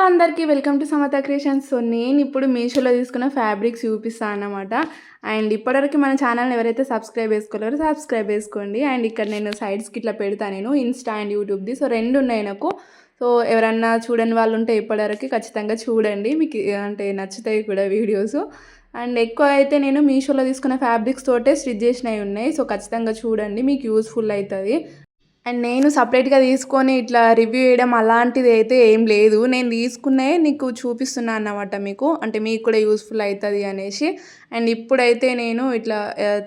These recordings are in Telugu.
అందరికీ welcome to Samatha creations. So నేను ఇప్పుడు మీషోలో తీసుకున్న ఫ్యాబ్రిక్స్ చూపిస్తాను అన్నమాట. అండ్ ఇప్పటివరకు మన ఛానల్ని ఎవరైతే సబ్స్క్రైబ్ చేసుకోలేరో సబ్స్క్రైబ్ చేసుకోండి. అండ్ ఇక్కడ నేను సైడ్స్కి ఇట్లా పెడతాను, నేను ఇన్స్టా అండ్ యూట్యూబ్ది. సో రెండు ఉన్నాయి నాకు. సో ఎవరన్నా చూడని వాళ్ళు ఉంటే ఇప్పటివరకు ఖచ్చితంగా చూడండి, మీకు అంటే నచ్చుతాయి కూడా వీడియోస్. అండ్ ఎక్కువ అయితే నేను మీషోలో తీసుకున్న ఫ్యాబ్రిక్స్ తోటే స్టిచ్ చేసినవి ఉన్నాయి. సో ఖచ్చితంగా చూడండి, మీకు యూస్ఫుల్ అవుతుంది. అండ్ నేను సపరేట్గా తీసుకొని ఇట్లా రివ్యూ చేయడం అలాంటిది అయితే ఏం లేదు. నేను తీసుకునే నీకు చూపిస్తున్నాను అన్నమాట మీకు, అంటే మీకు కూడా యూస్ఫుల్ అవుతుంది అనేసి. అండ్ ఇప్పుడైతే నేను ఇట్లా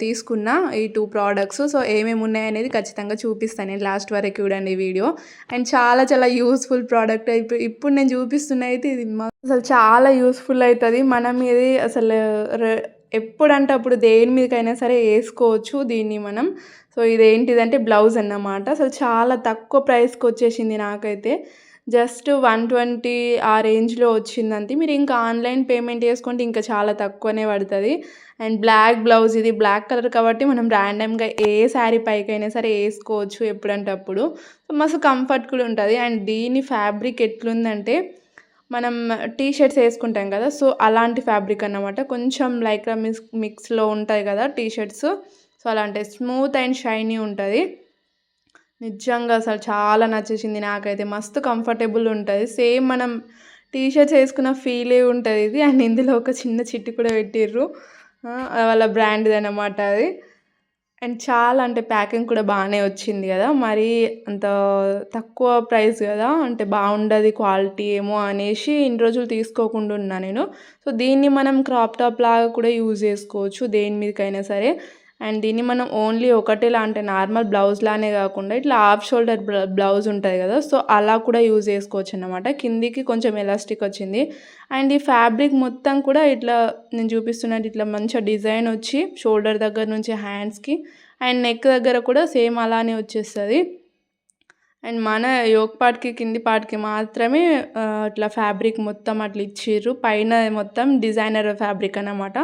తీసుకున్న ఈ 2 ప్రోడక్ట్స్. సో ఏమేమి ఉన్నాయనేది ఖచ్చితంగా చూపిస్తాను నేను, లాస్ట్ వరకు చూడండి వీడియో. అండ్ చాలా చాలా యూస్ఫుల్ ప్రోడక్ట్. ఇప్పుడు నేను చూపిస్తున్న అయితే ఇది అసలు చాలా యూస్ఫుల్ అవుతుంది. మనం ఇది అసలు ఎప్పుడంటే అప్పుడు దేని మీదకైనా సరే వేసుకోవచ్చు దీన్ని మనం. సో ఇదేంటిదంటే బ్లౌజ్ అన్నమాట. అసలు చాలా తక్కువ ప్రైస్కి వచ్చేసింది నాకైతే. జస్ట్ 120 ఆ రేంజ్లో వచ్చిందంతే. మీరు ఇంకా ఆన్లైన్ పేమెంట్ చేసుకుంటే ఇంకా చాలా తక్కువనే పడుతుంది. అండ్ బ్లాక్ బ్లౌజ్, ఇది బ్లాక్ కలర్ కాబట్టి మనం ర్యాండమ్గా ఏ శారీ పైకైనా సరే వేసుకోవచ్చు ఎప్పుడంటే అప్పుడు. మస్తు కంఫర్ట్ కూడా ఉంటుంది. అండ్ దీని ఫ్యాబ్రిక్ ఎట్లుందంటే మనం టీ షర్ట్స్ వేసుకుంటాం కదా, సో అలాంటి ఫ్యాబ్రిక్ అన్నమాట. కొంచెం లైక్రా మిక్స్లో ఉంటాయి కదా టీ షర్ట్స్, సో అలాంటి స్మూత్ అండ్ షైనీ ఉంటుంది. నిజంగా అసలు చాలా నచ్చేసింది నాకైతే. మస్తు కంఫర్టబుల్ ఉంటుంది. సేమ్ మనం టీ షర్ట్స్ వేసుకున్న ఫీలే ఉంటుంది ఇది. అండ్ ఇందులో ఒక చిన్న చిట్టి కూడా పెట్టిర్రు, వాళ్ళ బ్రాండ్ది అన్నమాట అది. అండ్ చాలా అంటే ప్యాకింగ్ కూడా బాగానే వచ్చింది కదా, మరి అంత తక్కువ ప్రైస్ కదా, అంటే బాగుండదు క్వాలిటీ ఏమో అనేసి ఇన్ని రోజులు తీసుకోకుండా ఉన్నా నేను. సో దీన్ని మనం క్రాప్ టాప్ లాగా కూడా యూజ్ చేసుకోవచ్చు దేని మీదకైనా సరే. అండ్ దీన్ని మనం ఓన్లీ ఒకటేలా అంటే నార్మల్ బ్లౌజ్ లానే కాకుండా ఇట్లా హాఫ్ షోల్డర్ బ్లౌజ్ ఉంటుంది కదా, సో అలా కూడా యూజ్ చేసుకోవచ్చు అన్నమాట. కిందికి కొంచెం ఎలాస్టిక్ వచ్చింది. అండ్ ఈ ఫ్యాబ్రిక్ మొత్తం కూడా ఇట్లా నేను చూపిస్తున్నట్టు ఇట్లా మంచిగా డిజైన్ వచ్చి షోల్డర్ దగ్గర నుంచి హ్యాండ్స్కి అండ్ నెక్ దగ్గర కూడా సేమ్ అలానే వచ్చేస్తుంది. అండ్ మన యోక్ పార్ట్కి కింది పార్ట్కి మాత్రమే ఇట్లా ఫ్యాబ్రిక్ మొత్తం అట్లా ఇచ్చిర్రు. పైన మొత్తం డిజైనర్ ఫ్యాబ్రిక్ అన్నమాట.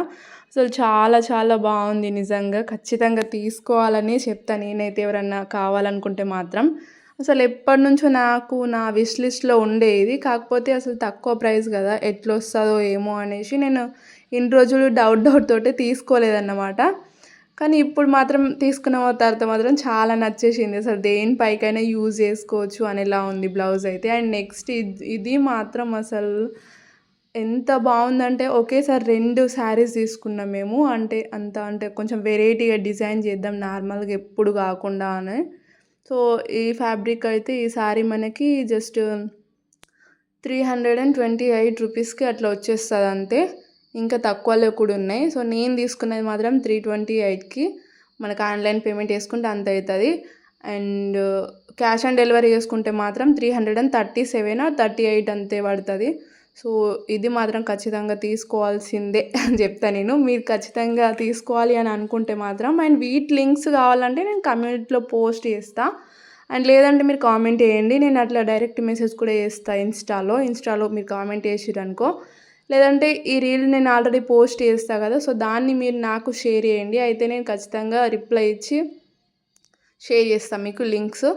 అసలు చాలా చాలా బాగుంది నిజంగా. ఖచ్చితంగా తీసుకోవాలని చెప్తాను నేనైతే, ఎవరన్నా కావాలనుకుంటే మాత్రం. అసలు ఎప్పటి నుంచో నాకు నా విష్ లిస్ట్లో ఉండేది, కాకపోతే అసలు తక్కువ ప్రైస్ కదా ఎట్లా వస్తుందో ఏమో అనేసి నేను ఇన్ని రోజులు డౌట్ తోటే తీసుకోలేదన్నమాట. కానీ ఇప్పుడు మాత్రం తీసుకున్న తర్వాత మాత్రం చాలా నచ్చేసింది. అసలు దేనిపైకైనా యూజ్ చేసుకోవచ్చు అనేలా ఉంది బ్లౌజ్ అయితే. అండ్ నెక్స్ట్ ఇది మాత్రం అసలు ఎంత బాగుందంటే ఒకేసారి 2 శారీస్ తీసుకున్నాం మేము. అంటే కొంచెం వెరైటీగా డిజైన్ చేద్దాం నార్మల్గా ఎప్పుడు కాకుండా అని. సో ఈ ఫ్యాబ్రిక్ అయితే ఈ శారీ మనకి జస్ట్ 328 రూపీస్కి అట్లా వచ్చేస్తుంది అంతే. ఇంకా తక్కువలో కూడా ఉన్నాయి. సో నేను తీసుకున్నది మాత్రం 328కి. మనకు ఆన్లైన్ పేమెంట్ చేసుకుంటే అంత అవుతుంది. అండ్ క్యాష్ ఆన్ డెలివరీ చేసుకుంటే మాత్రం 337 or 38 అంతే పడుతుంది. సో ఇది మాత్రం ఖచ్చితంగా తీసుకోవాల్సిందే అని చెప్తాను నేను. మీరు ఖచ్చితంగా తీసుకోవాలి అని అనుకుంటే మాత్రం. అండ్ వీటి లింక్స్ కావాలంటే నేను కమ్యూనిటీలో పోస్ట్ చేస్తాను. అండ్ లేదంటే మీరు కామెంట్ చేయండి, నేను అట్లా డైరెక్ట్ మెసేజ్ కూడా చేస్తాను ఇన్స్టాలో మీరు కామెంట్ చేసిర్రు అనుకో. లేదంటే ఈ రీల్ నేను ఆల్రెడీ పోస్ట్ చేస్తాను కదా, సో దాన్ని మీరు నాకు షేర్ చేయండి. అయితే నేను ఖచ్చితంగా రిప్లై ఇచ్చి షేర్ చేస్తాను మీకు లింక్స్.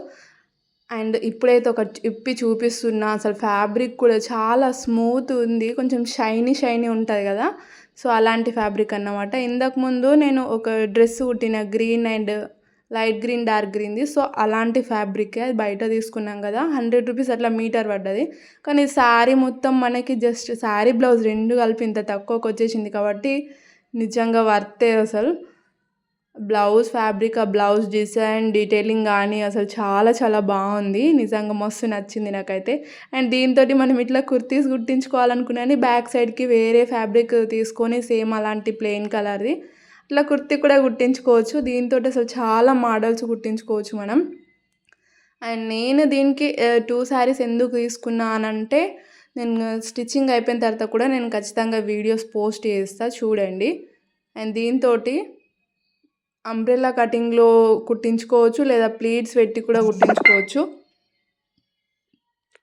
అండ్ ఇప్పుడైతే ఒక ఇప్పి చూపిస్తున్నా. అసలు ఫ్యాబ్రిక్ కూడా చాలా స్మూత్ ఉంది, కొంచెం షైనీ ఉంటుంది కదా, సో అలాంటి ఫ్యాబ్రిక్ అన్నమాట. ఇంతకుముందు నేను ఒక డ్రెస్ కుట్టిన green and light green dark గ్రీన్ది, సో అలాంటి ఫ్యాబ్రిక్ అది బయట తీసుకున్నాం కదా, 100 రూపీస్ అట్లా మీటర్ పడ్డది. కానీ శారీ మొత్తం మనకి జస్ట్ శారీ బ్లౌజ్ 2 కలిపి ఇంత తక్కువకి వచ్చేసింది కాబట్టి నిజంగా వర్తే అసలు. బ్లౌజ్ ఫ్యాబ్రిక్, ఆ బ్లౌజ్ డిజైన్ డీటెయిలింగ్ కానీ అసలు చాలా చాలా బాగుంది. నిజంగా మస్తు నచ్చింది నాకైతే. అండ్ దీంతో మనం ఇట్లా కుర్తీస్ కుట్టించుకోవాలనుకున్నాను, బ్యాక్ సైడ్కి వేరే ఫ్యాబ్రిక్ తీసుకొని సేమ్ అలాంటి ప్లెయిన్ కలర్ది ఇట్లా కుర్తీ కూడా కుట్టించుకోవచ్చు. దీంతో అసలు చాలా మోడల్స్ కుట్టించుకోవచ్చు మనం. అండ్ నేను దీనికి 2 శారీస్ ఎందుకు తీసుకున్నానంటే, నేను స్టిచ్చింగ్ అయిపోయిన తర్వాత కూడా నేను ఖచ్చితంగా వీడియోస్ పోస్ట్ చేస్తాను చూడండి. అండ్ దీంతో అంబ్రెల్లా కటింగ్లో కుట్టించుకోవచ్చు, లేదా ప్లీట్స్ పెట్టి కూడా కుట్టించుకోవచ్చు.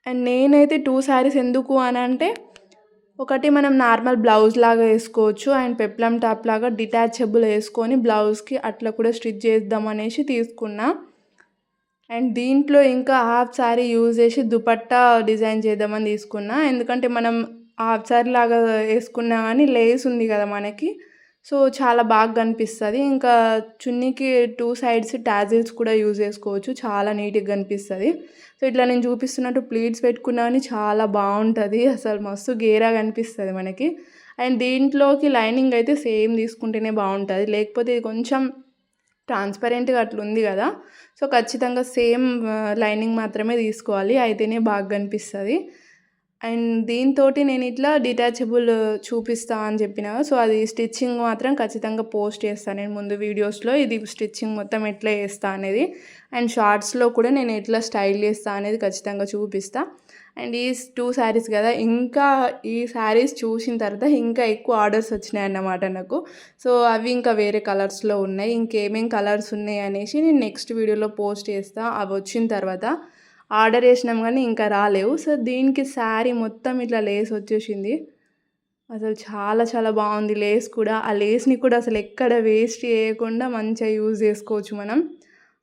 అండ్ నేనైతే 2 శారీస్ ఎందుకు అని అంటే, ఒకటి మనం నార్మల్ బ్లౌజ్ లాగా వేసుకోవచ్చు, అండ్ పెప్లమ్ టాప్ లాగా డిటాచబుల్ వేసుకొని బ్లౌజ్కి అట్లా కూడా స్టిచ్ చేద్దాం అనేసి తీసుకున్నా. అండ్ దీంట్లో ఇంకా హాఫ్ సారీ యూజ్ చేసి దుపట్టా డిజైన్ చేద్దామని తీసుకున్నా. ఎందుకంటే మనం హాఫ్ సారీ లాగా వేసుకున్నా కానీ లేస్ ఉంది కదా మనకి, సో చాలా బాగా కనిపిస్తుంది. ఇంకా చున్నీకి 2 సైడ్స్ టాజిల్స్ కూడా యూజ్ చేసుకోవచ్చు, చాలా నీట్గా కనిపిస్తుంది. సో ఇట్లా నేను చూపిస్తున్నట్టు ప్లీట్స్ పెట్టుకున్నా కానీ చాలా బాగుంటుంది, అసలు మస్తు గేరా కనిపిస్తుంది మనకి. అండ్ దీంట్లోకి లైనింగ్ అయితే సేమ్ తీసుకుంటేనే బాగుంటుంది, లేకపోతే ఇది కొంచెం ట్రాన్స్పరెంట్గా అట్లా ఉంది కదా, సో ఖచ్చితంగా సేమ్ లైనింగ్ మాత్రమే తీసుకోవాలి, అయితేనే బాగా కనిపిస్తుంది. అండ్ దీంతో నేను ఇట్లా డిటాచబుల్ చూపిస్తా అని చెప్పిన, సో అది స్టిచ్చింగ్ మాత్రం ఖచ్చితంగా పోస్ట్ చేస్తాను నేను ముందు వీడియోస్లో, ఇది స్టిచ్చింగ్ మొత్తం ఎట్లా చేస్తా అనేది. అండ్ షార్ట్స్లో కూడా నేను ఎట్లా స్టైల్ చేస్తా అనేది ఖచ్చితంగా చూపిస్తా. అండ్ ఈ 2 శారీస్ కదా, ఇంకా ఈ శారీస్ చూసిన తర్వాత ఇంకా ఎక్కువ ఆర్డర్స్ వచ్చినాయి అన్నమాట నాకు. సో అవి ఇంకా వేరే కలర్స్లో ఉన్నాయి, ఇంకేమేం కలర్స్ ఉన్నాయి అనేసి నేను నెక్స్ట్ వీడియోలో పోస్ట్ చేస్తా. అవి వచ్చిన తర్వాత ఆర్డర్ చేసినాం కానీ ఇంకా రాలేవు. సో దీనికి శారీ మొత్తం ఇట్లా లేస్ వచ్చేసింది, అసలు చాలా చాలా బాగుంది లేస్ కూడా. ఆ లేస్ని కూడా అసలు ఎక్కడ వేస్ట్ చేయకుండా మంచిగా యూజ్ చేసుకోవచ్చు మనం.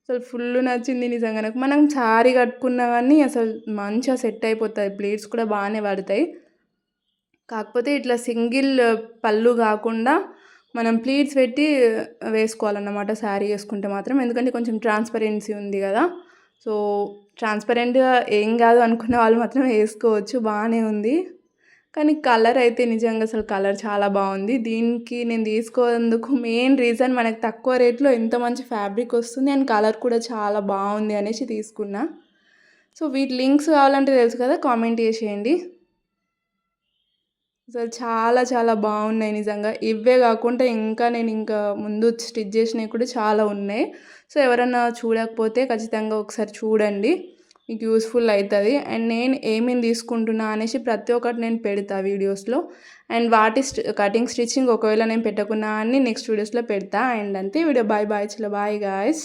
అసలు ఫుల్ నచ్చింది నిజంగా నాకు. మనం శారీ కట్టుకున్నా కానీ అసలు మంచిగా సెట్ అయిపోతాయి, ప్లేట్స్ కూడా బాగానే పడతాయి. కాకపోతే ఇట్లా సింగిల్ పళ్ళు కాకుండా మనం ప్లీట్స్ పెట్టి వేసుకోవాలన్నమాట శారీ వేసుకుంటే మాత్రం, ఎందుకంటే కొంచెం ట్రాన్స్పరెన్సీ ఉంది కదా. సో ట్రాన్స్పరెంట్గా ఏం కాదు అనుకున్న వాళ్ళు మాత్రం వేసుకోవచ్చు, బాగానే ఉంది. కానీ కలర్ అయితే నిజంగా అసలు కలర్ చాలా బాగుంది. దీనికి నేను తీసుకోనందుకు మెయిన్ రీజన్ మనకు తక్కువ రేట్లో ఎంత మంచి ఫ్యాబ్రిక్ వస్తుంది అండ్ కలర్ కూడా చాలా బాగుంది అనేసి తీసుకున్నా. సో వీటి లింక్స్ కావాలంటే తెలుసు కదా, కామెంట్ చేసేయండి. అసలు చాలా చాలా బాగున్నాయి నిజంగా. ఇవే కాకుండా నేను ఇంకా ముందు స్టిచ్ చేసినవి కూడా చాలా ఉన్నాయి. సో ఎవరైనా చూడకపోతే ఖచ్చితంగా ఒకసారి చూడండి, మీకు యూస్ఫుల్ అవుతుంది. అండ్ నేను ఏమేమి తీసుకుంటున్నా అనేసి ప్రతి ఒక్కటి నేను పెడతా వీడియోస్లో. అండ్ వాటి కటింగ్ స్టిచ్చింగ్ ఒకవేళ నేను పెట్టకున్నా అని నెక్స్ట్ వీడియోస్లో పెడతా. అండ్ అంతే వీడియో. బాయ్ బాయ్, చలో బాయ్ గాయస్.